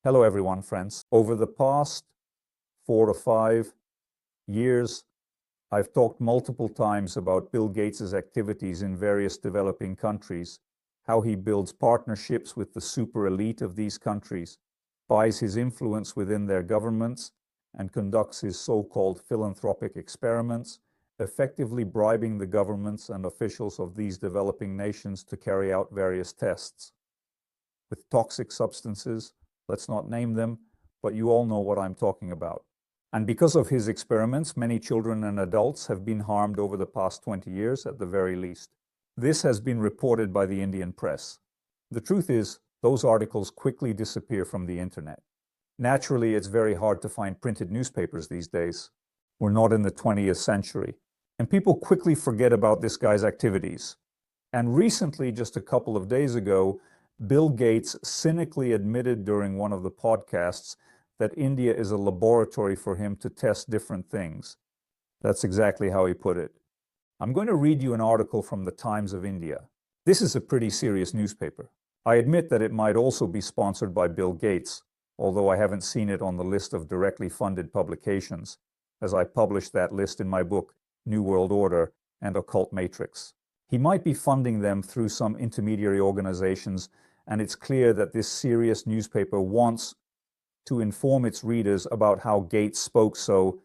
Hello, everyone, friends. Over the past 4 to 5 years, I've talked multiple times about Bill Gates' activities in various developing countries, how he builds partnerships with the super elite of these countries, buys his influence within their governments, and conducts his so-called philanthropic experiments, effectively bribing the governments and officials of these developing nations to carry out various tests with toxic substances. Let's not name them, but you all know what I'm talking about. And because of his experiments, many children and adults have been harmed over the past 20 years at the very least. This has been reported by the Indian press. The truth is, those articles quickly disappear from the internet. Naturally, it's very hard to find printed newspapers these days. We're not in the 20th century. And people quickly forget about this guy's activities. And recently, just a couple of days ago, Bill Gates cynically admitted during one of the podcasts that India is a laboratory for him to test different things. That's exactly how he put it. I'm going to read you an article from the Times of India. This is a pretty serious newspaper. I admit that it might also be sponsored by Bill Gates, although I haven't seen it on the list of directly funded publications, as I published that list in my book, New World Order and Occult Matrix. He might be funding them through some intermediary organizations, and it's clear that this serious newspaper wants to inform its readers about how Gates spoke so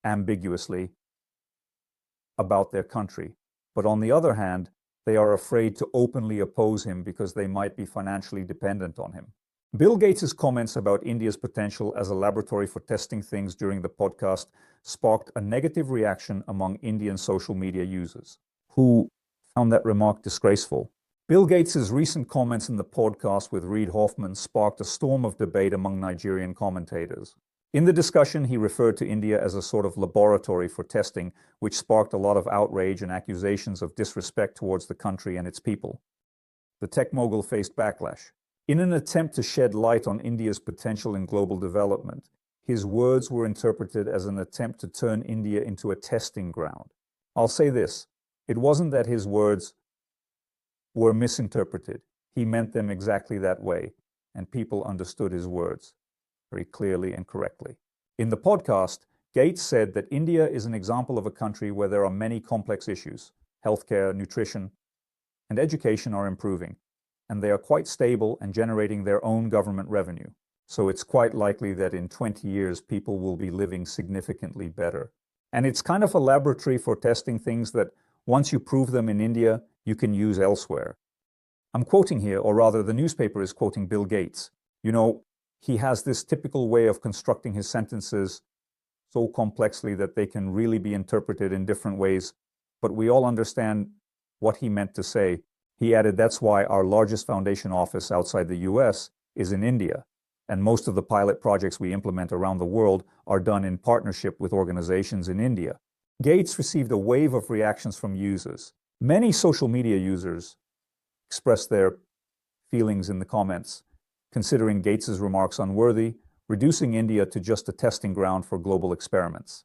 ambiguously about their country. But on the other hand, they are afraid to openly oppose him because they might be financially dependent on him. Bill Gates' comments about India's potential as a laboratory for testing things during the podcast sparked a negative reaction among Indian social media users, who found that remark disgraceful. Bill Gates' recent comments in the podcast with Reid Hoffman sparked a storm of debate among Nigerian commentators. In the discussion, he referred to India as a sort of laboratory for testing, which sparked a lot of outrage and accusations of disrespect towards the country and its people. The tech mogul faced backlash. In an attempt to shed light on India's potential in global development, his words were interpreted as an attempt to turn India into a testing ground. I'll say this, it wasn't that his words were misinterpreted. He meant them exactly that way, and people understood his words very clearly and correctly. In the podcast, Gates said that India is an example of a country where there are many complex issues. Healthcare, nutrition, and education are improving, and they are quite stable and generating their own government revenue. So it's quite likely that in 20 years, people will be living significantly better. And it's kind of a laboratory for testing things that once you prove them in India, you can use elsewhere. I'm quoting here, or rather the newspaper is quoting Bill Gates. You know, he has this typical way of constructing his sentences so complexly that they can really be interpreted in different ways, but we all understand what he meant to say. He added, that's why our largest foundation office outside the US is in India, and most of the pilot projects we implement around the world are done in partnership with organizations in India. Gates received a wave of reactions from users. Many social media users expressed their feelings in the comments, considering Gates's remarks unworthy, reducing India to just a testing ground for global experiments,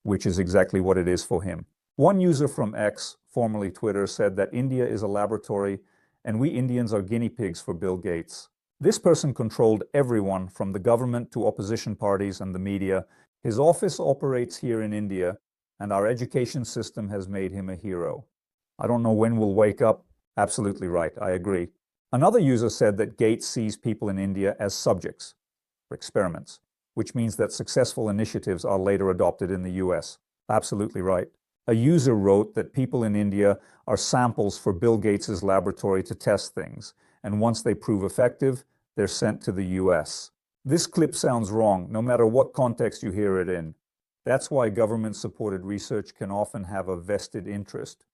which is exactly what it is for him. One user from X, formerly Twitter, said that India is a laboratory and we Indians are guinea pigs for Bill Gates. This person controlled everyone from the government to opposition parties and the media. His office operates here in India, and our education system has made him a hero. I don't know when we'll wake up. Absolutely right, I agree. Another user said that Gates sees people in India as subjects for experiments, which means that successful initiatives are later adopted in the US. Absolutely right. A user wrote that people in India are samples for Bill Gates' laboratory to test things, and once they prove effective, they're sent to the US. This clip sounds wrong, no matter what context you hear it in. That's why government-supported research can often have a vested interest.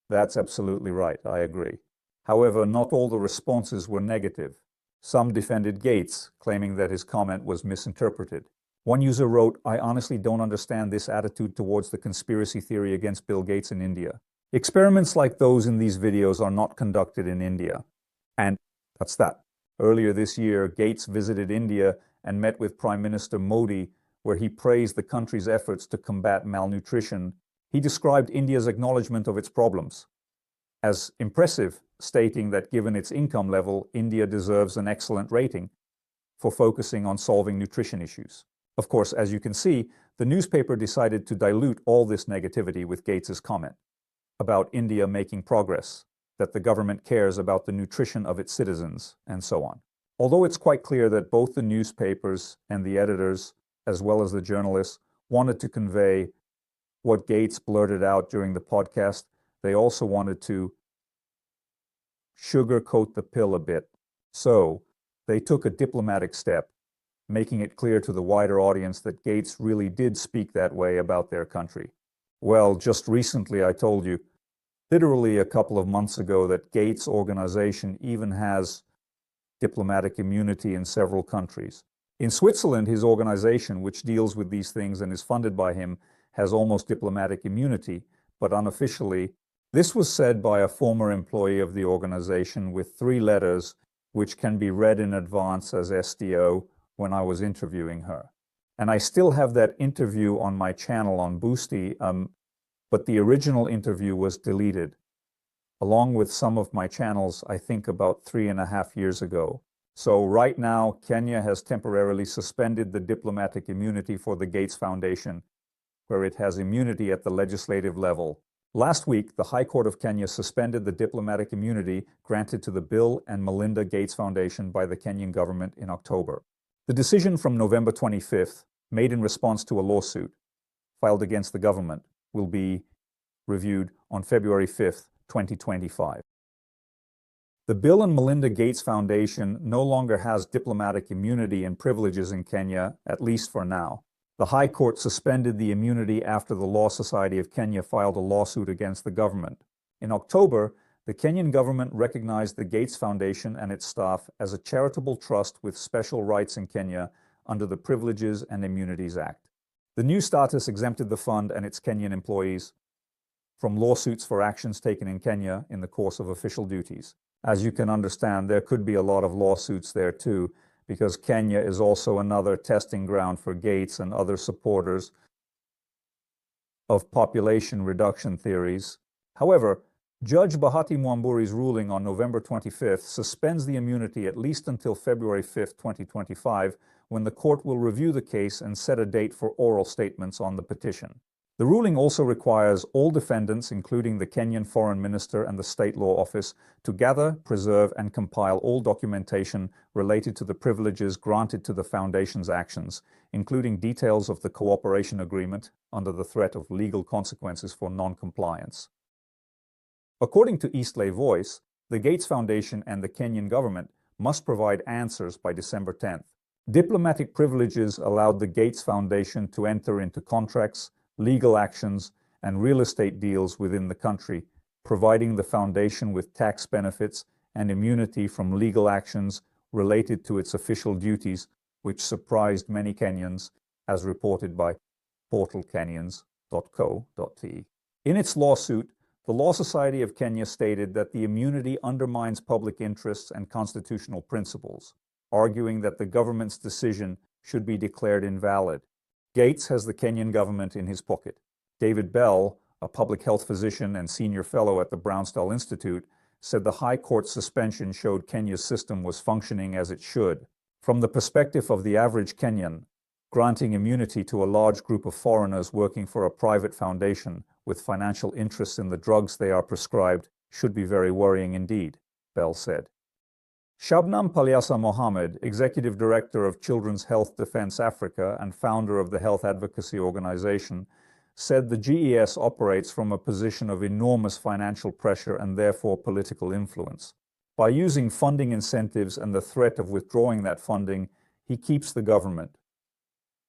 That's absolutely right, I agree. However, not all the responses were negative. Some defended Gates, claiming that his comment was misinterpreted. One user wrote, I honestly don't understand this attitude towards the conspiracy theory against Bill Gates in India. Experiments like those in these videos are not conducted in India. And that's that. Earlier this year, Gates visited India and met with Prime Minister Modi, where he praised the country's efforts to combat malnutrition. He described India's acknowledgement of its problems as impressive, stating that given its income level, India deserves an excellent rating. for focusing on solving nutrition issues. Of course, as you can see, the newspaper decided to dilute all this negativity with Gates's comment about India making progress, that the government cares about the nutrition of its citizens, and so on. Although it's quite clear that both the newspapers and the editors, as well as the journalists, wanted to convey what Gates blurted out during the podcast, they also wanted to sugarcoat the pill a bit. So they took a diplomatic step, making it clear to the wider audience that Gates really did speak that way about their country. Well, just recently I told you, literally a couple of months ago, that Gates' organization even has diplomatic immunity in several countries. In Switzerland, his organization, which deals with these things and is funded by him, has almost diplomatic immunity, but unofficially. This was said by a former employee of the organization with 3 letters, which can be read in advance as SDO, when I was interviewing her. And I still have that interview on my channel on Boosty, but the original interview was deleted, along with some of my channels, I think about 3.5 years ago. So right now, Kenya has temporarily suspended the diplomatic immunity for the Gates Foundation, where it has immunity at the legislative level. Last week, the High Court of Kenya suspended the diplomatic immunity granted to the Bill and Melinda Gates Foundation by the Kenyan government in October. The decision from November 25th, made in response to a lawsuit filed against the government, will be reviewed on February 5th, 2025. The Bill and Melinda Gates Foundation no longer has diplomatic immunity and privileges in Kenya, at least for now. The High Court suspended the immunity after the Law Society of Kenya filed a lawsuit against the government. In October, the Kenyan government recognized the Gates Foundation and its staff as a charitable trust with special rights in Kenya under the Privileges and Immunities Act. The new status exempted the fund and its Kenyan employees from lawsuits for actions taken in Kenya in the course of official duties. As you can understand, there could be a lot of lawsuits there too, because Kenya is also another testing ground for Gates and other supporters of population reduction theories. However, Judge Bahati Mwamburi's ruling on November 25th suspends the immunity at least until February 5th, 2025, when the court will review the case and set a date for oral statements on the petition. The ruling also requires all defendants, including the Kenyan Foreign Minister and the State Law Office, to gather, preserve, and compile all documentation related to the privileges granted to the Foundation's actions, including details of the cooperation agreement under the threat of legal consequences for non-compliance. According to Eastleigh Voice, the Gates Foundation and the Kenyan government must provide answers by December 10th. Diplomatic privileges allowed the Gates Foundation to enter into contracts, legal actions, and real estate deals within the country, providing the foundation with tax benefits and immunity from legal actions related to its official duties, which surprised many Kenyans, as reported by portalkenyans.co.te. In its lawsuit, the Law Society of Kenya stated that the immunity undermines public interests and constitutional principles, arguing that the government's decision should be declared invalid. Gates has the Kenyan government in his pocket. David Bell, a public health physician and senior fellow at the Brownstall Institute, said the High Court's suspension showed Kenya's system was functioning as it should. From the perspective of the average Kenyan, granting immunity to a large group of foreigners working for a private foundation with financial interests in the drugs they are prescribed should be very worrying indeed, Bell said. Shabnam Palyasa Mohammed, Executive Director of Children's Health Defense Africa and founder of the Health Advocacy Organization, said the GES operates from a position of enormous financial pressure and therefore political influence. By using funding incentives and the threat of withdrawing that funding, he keeps the government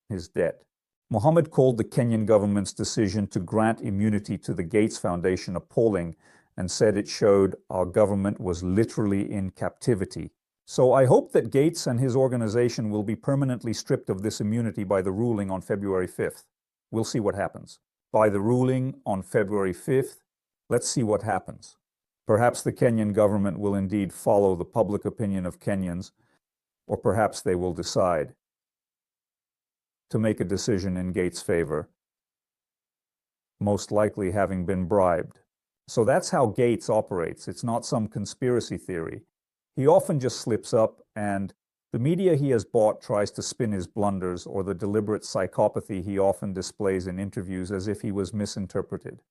his debt. Mohammed called the Kenyan government's decision to grant immunity to the Gates Foundation appalling and said it showed our government was literally in captivity. So I hope that Gates and his organization will be permanently stripped of this immunity by the ruling on February 5th. We'll see what happens. By the ruling on February 5th, let's see what happens. Perhaps the Kenyan government will indeed follow the public opinion of Kenyans, or perhaps they will decide to make a decision in Gates' favor, most likely having been bribed. So that's how Gates operates. It's not some conspiracy theory. He often just slips up and The media he has bought tries to spin his blunders or the deliberate psychopathy he often displays in interviews as if he was misinterpreted.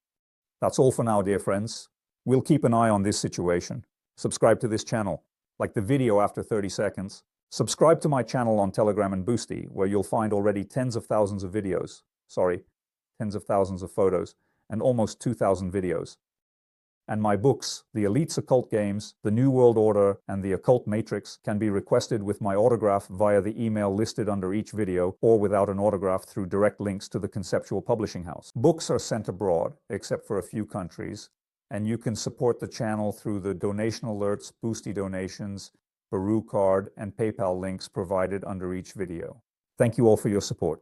That's all for now, dear friends. We'll keep an eye on this situation. Subscribe to this channel. Like the video after 30 seconds. Subscribe to my channel on Telegram and Boosty, where you'll find already tens of thousands of photos, and almost 2,000 videos. And my books, The Elite's Occult Games, The New World Order, and The Occult Matrix, can be requested with my autograph via the email listed under each video, or without an autograph through direct links to the Conceptual Publishing House. Books are sent abroad, except for a few countries, and you can support the channel through the donation alerts, Boosty donations, Baru card, and PayPal links provided under each video. Thank you all for your support.